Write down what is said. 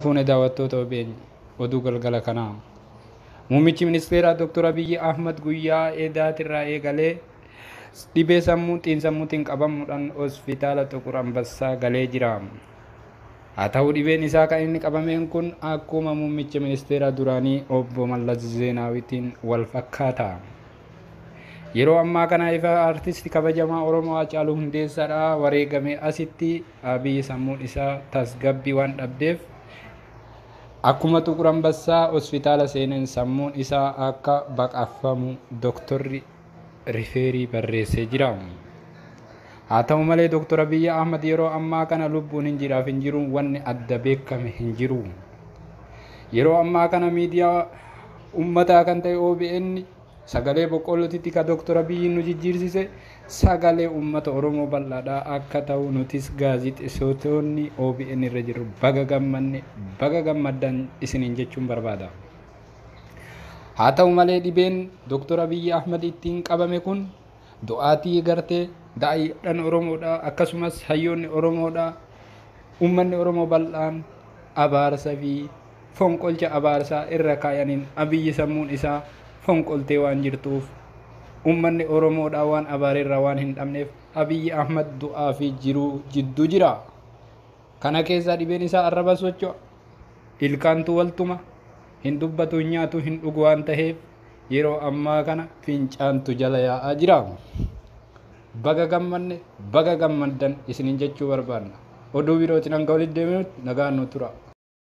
Fuune daawwattoota OBN oduu galgala kanaa. Muummichi ministeeraa Dr. Abiyyi Ahmad guyyaa eedaatirraa eegalee dhibee xiinsammuutiin qabamuudhaan hospitaala Xuqur Ambassaa galee jira. Haa ta'u dhibeen isaa kan inni qabameen kun akkuma muummicha ministeeraa duraanii obbo Mallas Zeenaawitiin wal fakkaata. Yeroo ammaa kana ifa artisti kabajamaa Oromoo Haacaaluu Hundeessaadhaa wareegame asitti Abiyyi sammuun isaa tasgabbii waan dhabdeef akkuma Xuqur Ambassaa hospitaala seeneen sammuun isaa akka baqaqfamu dooktorri rifeerii barreessee jira. Haa ta'u malee Dr. Abiyyi Ahmad yeroo ammaa kana lubbuun hin jiraaf hin jiru wanni adda beekame hin jiru. Yeroo ammaa kana miidiyaa uummataa kan ta'e OBN sagalee boqqollootitti ka Dr. Abiyyi nu jijjiirsise sagalee uummata Oromoo bal'aadhaa akka ta'u nutis gaazexeessitoonni OBN irra jiru baga gammaddan isiniin jechuun barbaada. Haa ta'u malee dhibeen Dr. Abiyyi Ahmad ittiin qabame kun du'aatii gartee daa'imman Oromoodhaa akkasumas hayyoonni Oromoodhaa uummanni Oromoo bal'aan abaarsa fi fonqolcha abaarsaa irra kaayaniin Abiyyi sammuun isaa fonqoltee waan jirtuuf uummanni Oromoodhaa waan abaareerraa waan hin dhabneef Abiyyi Ahmad du'aa fi jiruu jidduu jira. Kana keessaa dhibeen isaa arraba socho'a, ilkaantu waltuma, hin dubbatu, hin nyaatu, hin dhugu waan ta'eef yeroo ammaa kana fincaantu jala yaa'aa jira. Baga gammadne baga gammaddan isiniin jechuu barbaanna. Oduu birootiin hanga walitti deebinutti nagaan nu tura.